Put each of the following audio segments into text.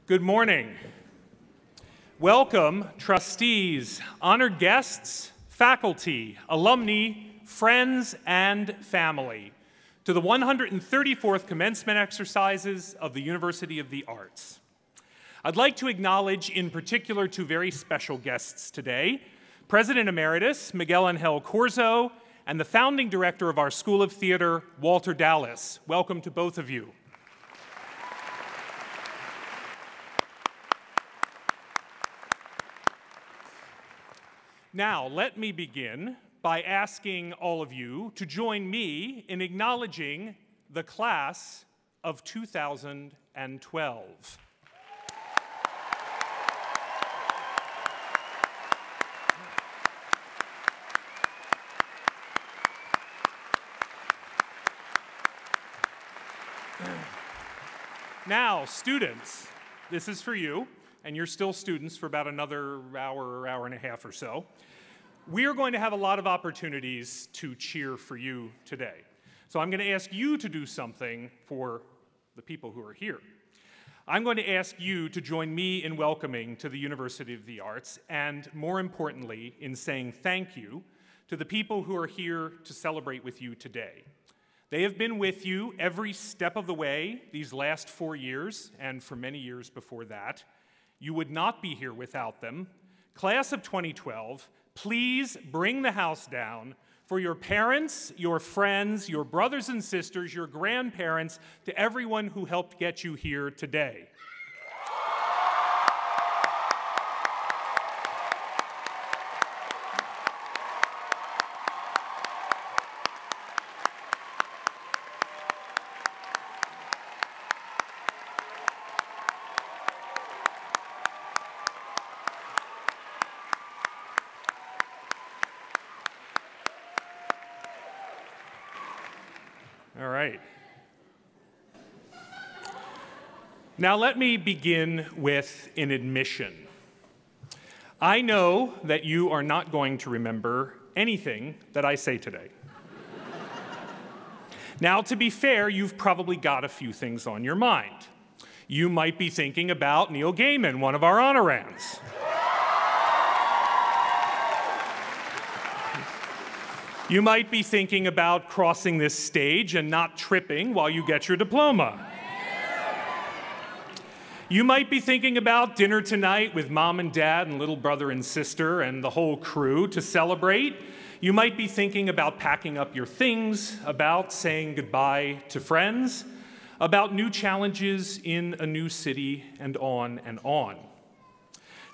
Good morning. Welcome, trustees, honored guests, faculty, alumni, friends, and family, to the 134th commencement exercises of the University of the Arts. I'd like to acknowledge in particular two very special guests today, President Emeritus Miguel Angel Corzo and the founding director of our School of Theater, Walter Dallas. Welcome to both of you. Now, let me begin by asking all of you to join me in acknowledging the class of 2012. Now, students, this is for you, and you're still students for about another hour and a half or so. We are going to have a lot of opportunities to cheer for you today. So I'm going to ask you to do something for the people who are here. I'm going to ask you to join me in welcoming to the University of the Arts, and more importantly, in saying thank you to the people who are here to celebrate with you today. They have been with you every step of the way these last 4 years, and for many years before that. You would not be here without them. Class of 2012, please bring the house down for your parents, your friends, your brothers and sisters, your grandparents, to everyone who helped get you here today. All right. Now let me begin with an admission. I know that you are not going to remember anything that I say today. Now, to be fair, you've probably got a few things on your mind. You might be thinking about Neil Gaiman, one of our honorands. You might be thinking about crossing this stage and not tripping while you get your diploma. You might be thinking about dinner tonight with mom and dad and little brother and sister and the whole crew to celebrate. You might be thinking about packing up your things, about saying goodbye to friends, about new challenges in a new city, and on and on.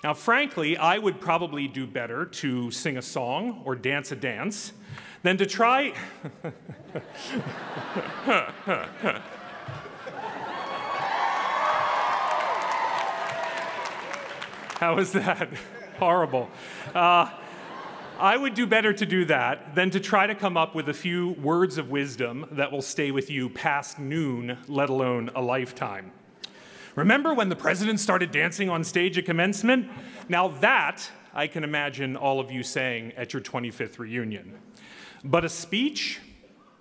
Now, frankly, I would probably do better to sing a song or dance a dance than to try... How was that? Horrible. I would do better to do that than to try to come up with a few words of wisdom that will stay with you past noon, let alone a lifetime. Remember when the president started dancing on stage at commencement? Now that I can imagine all of you saying at your 25th reunion. But a speech?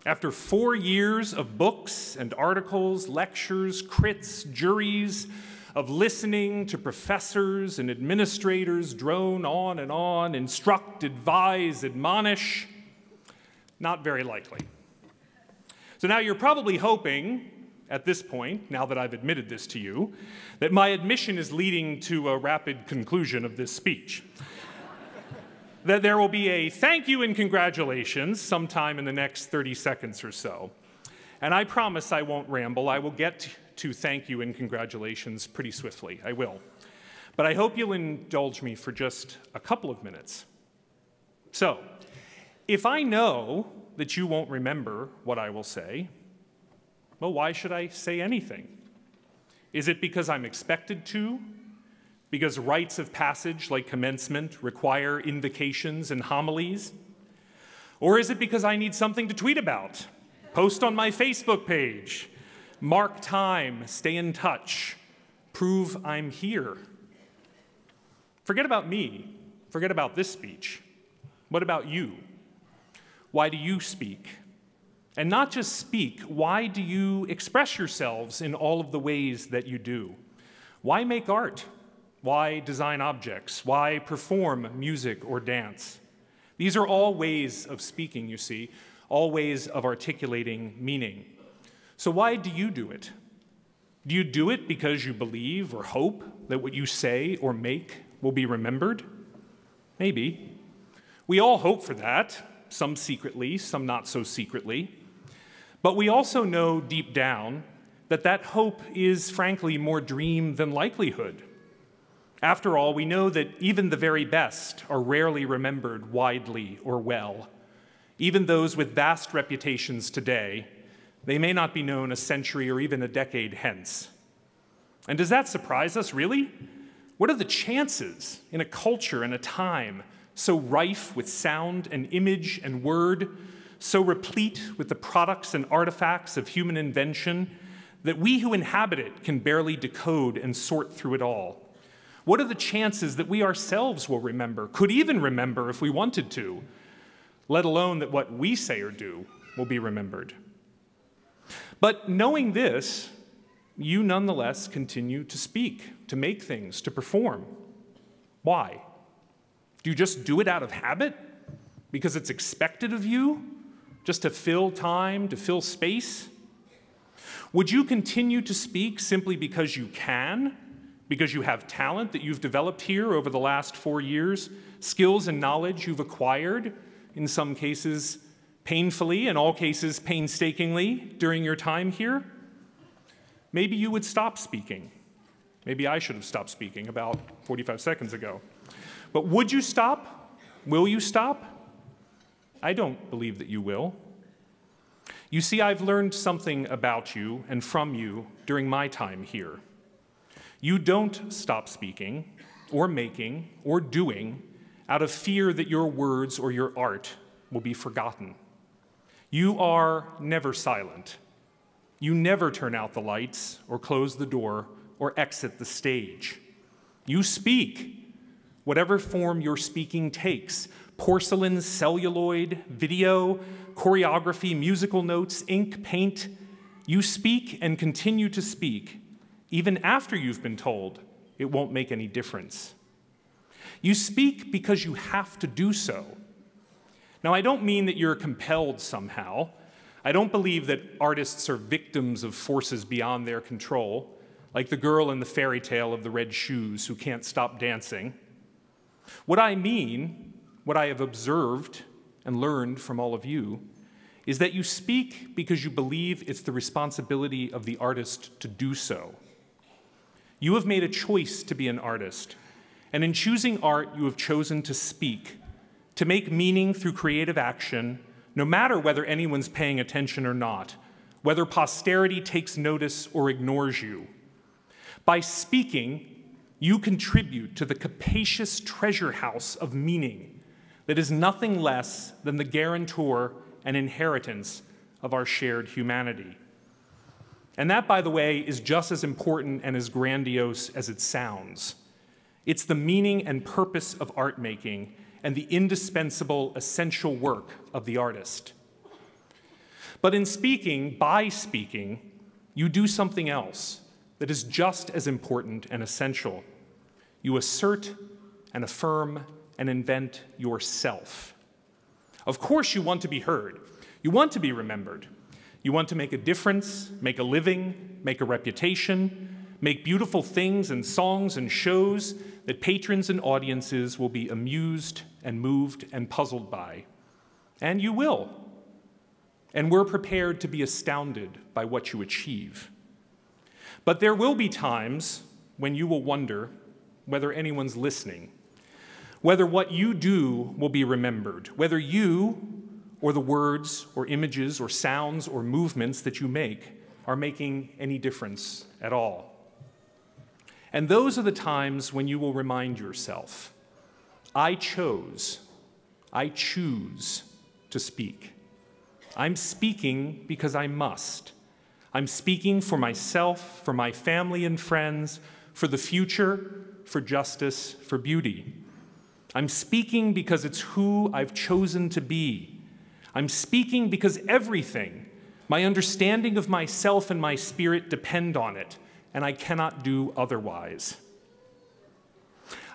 After 4 years of books and articles, lectures, crits, juries, of listening to professors and administrators drone on, instruct, advise, admonish, not very likely. So now you're probably hoping, at this point, now that I've admitted this to you, that my admission is leading to a rapid conclusion of this speech. That there will be a thank you and congratulations sometime in the next 30 seconds or so. And I promise I won't ramble. I will get to thank you and congratulations pretty swiftly. I will. But I hope you'll indulge me for just a couple of minutes. So, if I know that you won't remember what I will say, well, why should I say anything? Is it because I'm expected to? Because rites of passage like commencement require invocations and homilies? Or is it because I need something to tweet about, post on my Facebook page, mark time, stay in touch, prove I'm here? Forget about me. Forget about this speech. What about you? Why do you speak? And not just speak, why do you express yourselves in all of the ways that you do? Why make art? Why design objects? Why perform music or dance? These are all ways of speaking, you see, all ways of articulating meaning. So why do you do it? Do you do it because you believe or hope that what you say or make will be remembered? Maybe. We all hope for that, some secretly, some not so secretly. But we also know deep down that that hope is, frankly, more dream than likelihood. After all, we know that even the very best are rarely remembered widely or well. Even those with vast reputations today, they may not be known a century or even a decade hence. And does that surprise us, really? What are the chances in a culture and a time so rife with sound and image and word, so replete with the products and artifacts of human invention, that we who inhabit it can barely decode and sort through it all? What are the chances that we ourselves will remember, could even remember if we wanted to, let alone that what we say or do will be remembered? But knowing this, you nonetheless continue to speak, to make things, to perform. Why? Do you just do it out of habit? Because it's expected of you? Just to fill time, to fill space? Would you continue to speak simply because you can? Because you have talent that you've developed here over the last 4 years? Skills and knowledge you've acquired, in some cases painfully, in all cases painstakingly, during your time here? Maybe you would stop speaking. Maybe I should have stopped speaking about 45 seconds ago. But would you stop? Will you stop? I don't believe that you will. You see, I've learned something about you and from you during my time here. You don't stop speaking or making or doing out of fear that your words or your art will be forgotten. You are never silent. You never turn out the lights or close the door or exit the stage. You speak, whatever form your speaking takes: porcelain, celluloid, video, choreography, musical notes, ink, paint. You speak and continue to speak, even after you've been told it won't make any difference. You speak because you have to do so. Now, I don't mean that you're compelled somehow. I don't believe that artists are victims of forces beyond their control, like the girl in the fairy tale of the red shoes who can't stop dancing. What I mean, what I have observed and learned from all of you, is that you speak because you believe it's the responsibility of the artist to do so. You have made a choice to be an artist, and in choosing art, you have chosen to speak, to make meaning through creative action, no matter whether anyone's paying attention or not, whether posterity takes notice or ignores you. By speaking, you contribute to the capacious treasure house of meaning that is nothing less than the guarantor and inheritance of our shared humanity. And that, by the way, is just as important and as grandiose as it sounds. It's the meaning and purpose of art making and the indispensable, essential work of the artist. But in speaking, by speaking, you do something else that is just as important and essential. You assert and affirm and invent yourself. Of course you want to be heard. You want to be remembered. You want to make a difference, make a living, make a reputation, make beautiful things and songs and shows that patrons and audiences will be amused and moved and puzzled by. And you will. And we're prepared to be astounded by what you achieve. But there will be times when you will wonder whether anyone's listening, whether what you do will be remembered, whether you or the words or images or sounds or movements that you make are making any difference at all. And those are the times when you will remind yourself, I choose to speak. I'm speaking because I must. I'm speaking for myself, for my family and friends, for the future, for justice, for beauty. I'm speaking because it's who I've chosen to be. I'm speaking because everything, my understanding of myself and my spirit, depend on it, and I cannot do otherwise.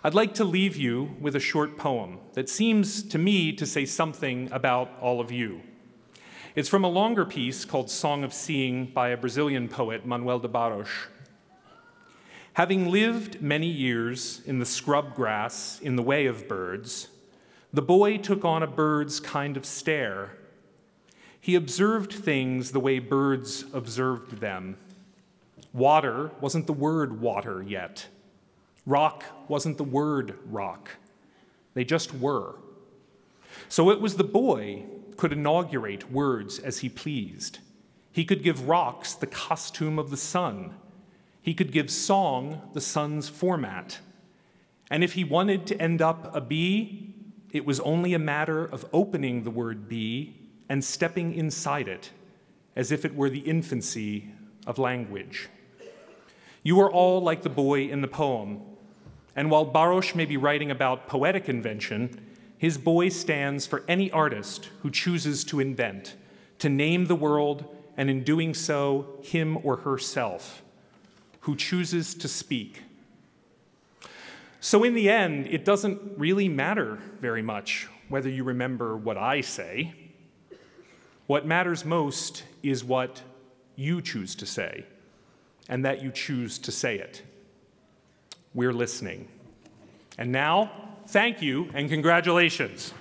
I'd like to leave you with a short poem that seems to me to say something about all of you. It's from a longer piece called Song of Seeing by a Brazilian poet, Manuel de Barros. Having lived many years in the scrub grass in the way of birds, the boy took on a bird's kind of stare. He observed things the way birds observed them. Water wasn't the word water yet. Rock wasn't the word rock. They just were. So it was the boy could inaugurate words as he pleased. He could give rocks the costume of the sun. He could give song the sun's format. And if he wanted to end up a bee, it was only a matter of opening the word bee and stepping inside it, as if it were the infancy of language. You are all like the boy in the poem, and while Barros may be writing about poetic invention, his boy stands for any artist who chooses to invent, to name the world, and in doing so, him or herself, who chooses to speak. So in the end, it doesn't really matter very much whether you remember what I say. What matters most is what you choose to say, and that you choose to say it. We're listening. And now, thank you and congratulations.